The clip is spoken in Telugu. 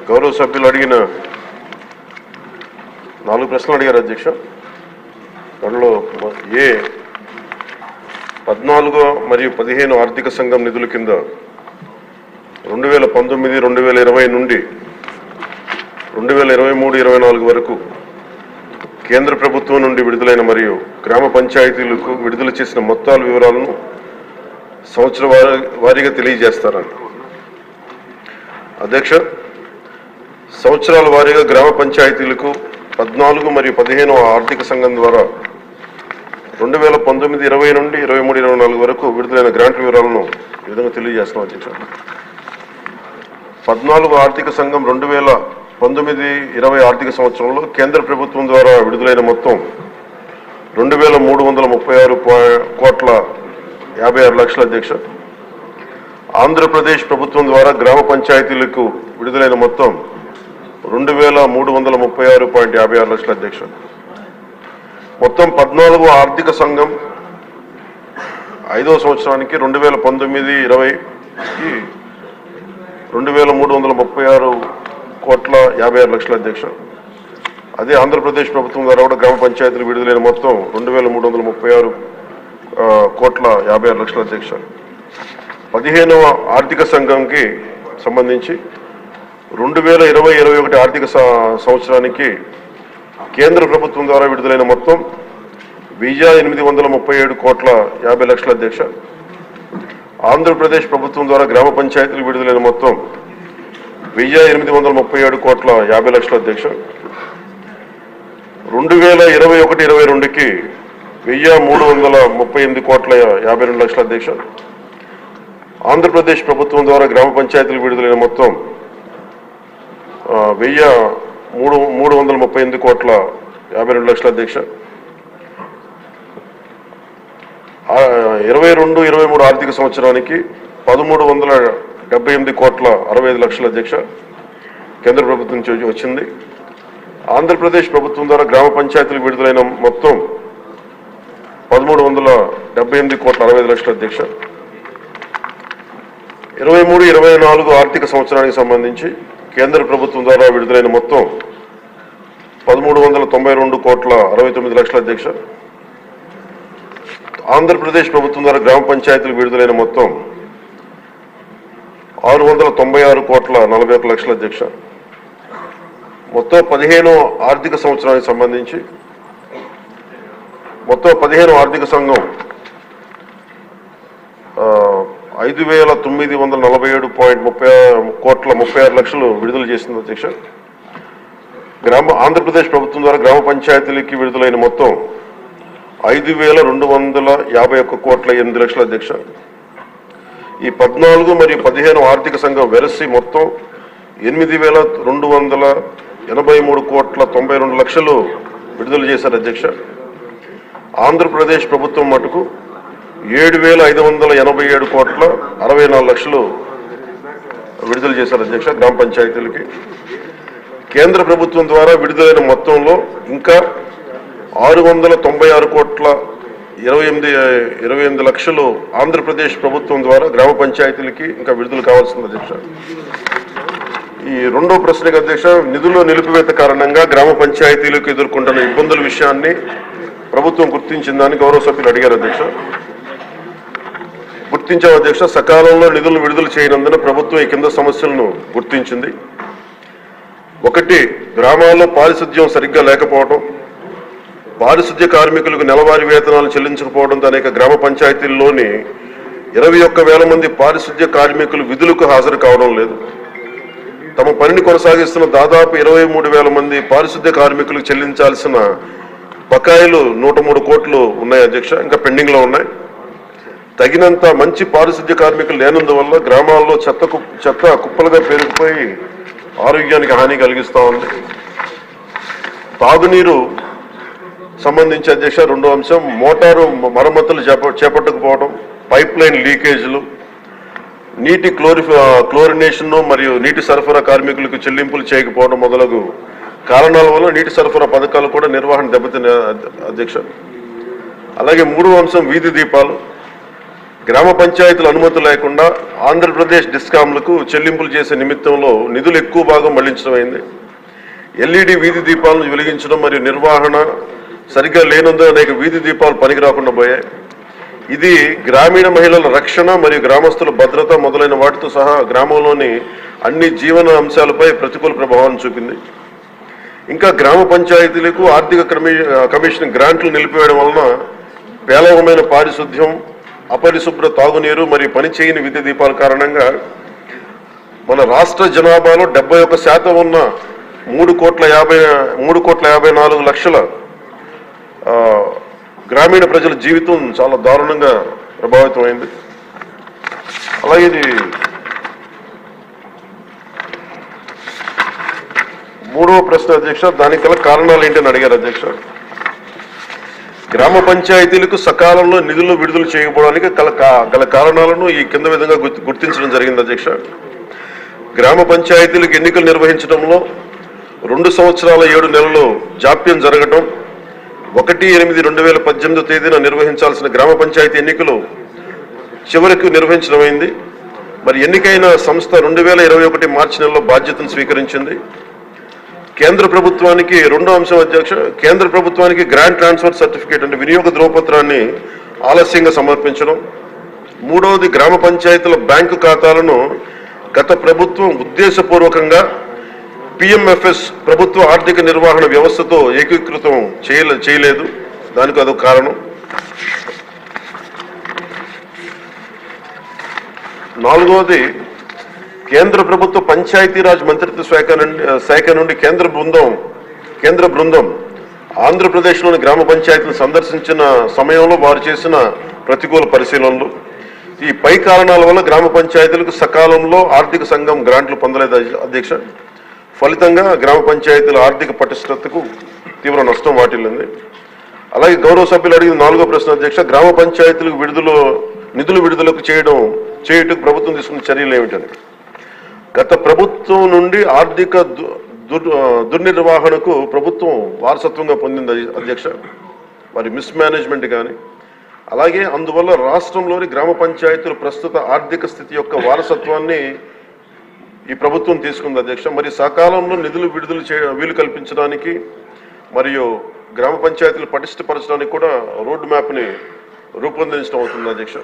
గౌరవ సభ్యులు అడిగిన 4 ప్రశ్నలు అడిగారు అధ్యక్ష. దానిలో ఏ 14 మరియు 15 ఆర్థిక సంఘం నిధుల కింద 2019, 2020 నుండి 2023-24 వరకు కేంద్ర ప్రభుత్వం నుండి విడుదలైన మరియు గ్రామ పంచాయతీలకు విడుదల చేసిన మొత్తాల వివరాలను సంవత్సర వారీగా తెలియజేస్తారని. అధ్యక్ష, సంవత్సరాల వారీగా గ్రామ పంచాయతీలకు 14 మరియు 15 ఆర్థిక సంఘం ద్వారా 2019, 20 నుండి 23-24 వరకు విడుదలైన గ్రాంట్ వివరాలను ఈ విధంగా తెలియజేస్తున్నాం అధ్యక్ష. 14 ఆర్థిక సంఘం 2019-20 ఆర్థిక సంవత్సరంలో కేంద్ర ప్రభుత్వం ద్వారా విడుదలైన మొత్తం 2,336,56 అధ్యక్ష. ఆంధ్రప్రదేశ్ ప్రభుత్వం ద్వారా గ్రామ పంచాయతీలకు విడుదలైన మొత్తం 2,336,56 అధ్యక్ష. మొత్తం 14 ఆర్థిక సంఘం 5వ సంవత్సరానికి 2019-20కి 2,336,56 అధ్యక్ష. అదే ఆంధ్రప్రదేశ్ ప్రభుత్వం ద్వారా కూడా గ్రామ పంచాయతీలు విడుదలైన మొత్తం 2,336,56 అధ్యక్ష. 15వ ఆర్థిక సంఘంకి సంబంధించి 2020-21 ఆర్థిక సంవత్సరానికి కేంద్ర ప్రభుత్వం ద్వారా విడుదలైన మొత్తం 1,837,50,00,000 అధ్యక్ష. ఆంధ్రప్రదేశ్ ప్రభుత్వం ద్వారా గ్రామ పంచాయతీలు విడుదలైన మొత్తం 1,837,50,00,000 అధ్యక్ష. 2021-22కి 1,338,52,00,000 అధ్యక్ష. ఆంధ్రప్రదేశ్ ప్రభుత్వం ద్వారా గ్రామ పంచాయతీలు విడుదలైన మొత్తం 1,338,52,00,000 అధ్యక్ష. 22-23 ఆర్థిక సంవత్సరానికి 1,378,65,00,000 అధ్యక్ష కేంద్ర ప్రభుత్వం నుంచి వచ్చింది. ఆంధ్రప్రదేశ్ ప్రభుత్వం ద్వారా గ్రామ పంచాయతీలు విడుదలైన మొత్తం 1,378,60,00,000 అధ్యక్ష. 23-24 ఆర్థిక సంవత్సరానికి సంబంధించి కేంద్ర ప్రభుత్వం ద్వారా విడుదలైన మొత్తం 1,392,69,00,000 అధ్యక్ష. ఆంధ్రప్రదేశ్ ప్రభుత్వం ద్వారా గ్రామ పంచాయతీలు విడుదలైన మొత్తం 696,41,40,00,000 అధ్యక్ష. మొత్తం 15 ఆర్థిక సంవత్సరానికి సంబంధించి మొత్తం 15 ఆర్థిక సంఘం 5,947,36,00,000 విడుదల చేసింది అధ్యక్ష. ఆంధ్రప్రదేశ్ ప్రభుత్వం ద్వారా గ్రామ పంచాయతీలకి విడుదలైన మొత్తం 5,251,8,00,000 అధ్యక్ష. ఈ 14 మరియు 15 ఆర్థిక సంఘం వెరసి మొత్తం 8,283,92,00,000 విడుదల చేశారు అధ్యక్ష. ఆంధ్రప్రదేశ్ ప్రభుత్వం మటుకు 7,587,64,00,000 విడుదల చేశారు అధ్యక్ష గ్రామ పంచాయతీలకి. కేంద్ర ప్రభుత్వం ద్వారా విడుదలైన మొత్తంలో ఇంకా 696,28,28,00,000 ఆంధ్రప్రదేశ్ ప్రభుత్వం ద్వారా గ్రామ పంచాయతీలకి ఇంకా విడుదల కావాల్సింది అధ్యక్ష. ఈ రెండో ప్రశ్నకు అధ్యక్ష, నిధుల్లో నిలిపివేత కారణంగా గ్రామ పంచాయతీలకు ఎదుర్కొంటున్న ఇబ్బందుల విషయాన్ని ప్రభుత్వం గుర్తించిందని గౌరవ సభ్యులు అడిగారు అధ్యక్ష. గుర్తించాం అధ్యక్ష. సకాలంలో నిధులను విడుదల చేయనందున ప్రభుత్వం ఈ కింద సమస్యలను గుర్తించింది. 1, గ్రామాల్లో పారిశుద్ధ్యం సరిగ్గా లేకపోవడం, పారిశుద్ధ్య కార్మికులకు నెలవారీ వేతనాలు చెల్లించకపోవడంతో అనేక గ్రామ పంచాయతీల్లోని 21,000 మంది పారిశుద్ధ్య కార్మికులు విధులకు హాజరు కావడం లేదు. తమ పనిని కొనసాగిస్తున్న దాదాపు 23,000 మంది పారిశుద్ధ్య కార్మికులకు చెల్లించాల్సిన బకాయిలు 103 కోట్లు ఉన్నాయి అధ్యక్ష, ఇంకా పెండింగ్లో ఉన్నాయి. తగినంత మంచి పారిశుద్ధ్య కార్మికులు లేనందువల్ల గ్రామాల్లో చెత్త కుప్పలుగా పేరుకుపోయి ఆరోగ్యానికి హాని కలిగిస్తూ ఉంది. తాగునీరు సంబంధించి అధ్యక్ష రెండో అంశం, మోటారు మరమ్మతులు చేపట్టకపోవడం, పైప్ లైన్ లీకేజీలు, నీటి క్లోరినేషన్ మరియు నీటి సరఫరా కార్మికులకు చెల్లింపులు చేయకపోవడం మొదలగు కారణాల వల్ల నీటి సరఫరా పథకాలు కూడా నిర్వహణ దెబ్బతిన్న అధ్యక్ష. అలాగే 3వ అంశం, వీధి దీపాలు. గ్రామ పంచాయతీల అనుమతి లేకుండా ఆంధ్రప్రదేశ్ డిస్కాంలకు చెల్లింపులు చేసే నిమిత్తంలో నిధులు ఎక్కువ భాగం మళ్లించడం అయింది. ఎల్ఈడి వీధి దీపాలను వెలిగించడం మరియు నిర్వహణ సరిగ్గా లేనందున అనేక వీధి దీపాలు పనికి రాకుండా పోయాయి. ఇది గ్రామీణ మహిళల రక్షణ మరియు గ్రామస్తుల భద్రత మొదలైన వాటితో సహా గ్రామంలోని అన్ని జీవన అంశాలపై ప్రతికూల ప్రభావాన్ని చూపింది. ఇంకా గ్రామ పంచాయతీలకు ఆర్థిక కమిషన్ గ్రాంట్లు నిలిపివేయడం వలన పేలవమైన పారిశుద్ధ్యం, అపరిశుభ్ర తాగునీరు మరియు పనిచేయని విద్యుత్ దీపాల కారణంగా మన రాష్ట్ర జనాభాలో 71% ఉన్న 3,54,00,000 గ్రామీణ ప్రజల జీవితం చాలా దారుణంగా ప్రభావితమైంది. అలాగే ఇది మూడవ ప్రశ్న అధ్యక్ష, దానికి గల కారణాలు ఏంటని అడిగారు అధ్యక్ష. గ్రామ పంచాయతీలకు సకాలంలో నిధులు విడుదల చేయకపోవడానికి గల కారణాలను ఈ కింద విధంగా గుర్తించడం జరిగింది అధ్యక్ష. గ్రామ పంచాయతీలకు ఎన్నికలు నిర్వహించడంలో 2 సంవత్సరాల 7 నెలలు జాప్యం జరగడం, 1/8/2018 తేదీన నిర్వహించాల్సిన గ్రామ పంచాయతీ ఎన్నికలు చివరికి నిర్వహించడమైంది. మరి ఎన్నికైన సంస్థ 2021 మార్చి నెలలో బాధ్యతను స్వీకరించింది. కేంద్ర ప్రభుత్వానికి రెండో అంశం అధ్యక్ష, కేంద్ర ప్రభుత్వానికి గ్రాంట్ ట్రాన్స్ఫర్ సర్టిఫికేట్ అంటే వినియోగ ధ్రువపత్రాన్ని ఆలస్యంగా సమర్పించడం. మూడవది, గ్రామ పంచాయతీల బ్యాంకు ఖాతాలను గత ప్రభుత్వం ఉద్దేశపూర్వకంగా పిఎంఎఫ్ఎస్ ప్రభుత్వ ఆర్థిక నిర్వహణ వ్యవస్థతో ఏకీకృతం చేయలేదు. దానికి అదొక కారణం. నాలుగవది, కేంద్ర ప్రభుత్వ పంచాయతీరాజ్ మంత్రిత్వ శాఖ నుండి కేంద్ర బృందం ఆంధ్రప్రదేశ్లోని గ్రామ పంచాయతీలను సందర్శించిన సమయంలో వారు చేసిన ప్రతికూల పరిశీలనలు. ఈ పై కారణాల వల్ల గ్రామ పంచాయతీలకు సకాలంలో ఆర్థిక సంఘం గ్రాంట్లు పొందలేదు అధ్యక్ష. ఫలితంగా గ్రామ పంచాయతీల ఆర్థిక పటిష్టతకు తీవ్ర నష్టం వాటిల్లింది. అలాగే గౌరవ సభ్యులు అడిగిన 4వ ప్రశ్న అధ్యక్ష, గ్రామ పంచాయతీలకు నిధులు విడుదలకు చేయుటకు ప్రభుత్వం తీసుకున్న చర్యలు ఏమిటని. గత ప్రభుత్వం నుండి ఆర్థిక దుర్నిర్వహణకు ప్రభుత్వం వారసత్వంగా పొందింది అధ్యక్ష. మరి మిస్మేనేజ్మెంట్ కానీ, అలాగే అందువల్ల రాష్ట్రంలోని గ్రామ పంచాయతీల ప్రస్తుత ఆర్థిక స్థితి యొక్క వారసత్వాన్ని ఈ ప్రభుత్వం తీసుకుంది అధ్యక్ష. మరి సకాలంలో నిధులు విడుదల వీలు కల్పించడానికి మరియు గ్రామ పంచాయతీలు పటిష్టపరచడానికి కూడా రోడ్ మ్యాప్ని రూపొందించడం అవుతుంది అధ్యక్ష.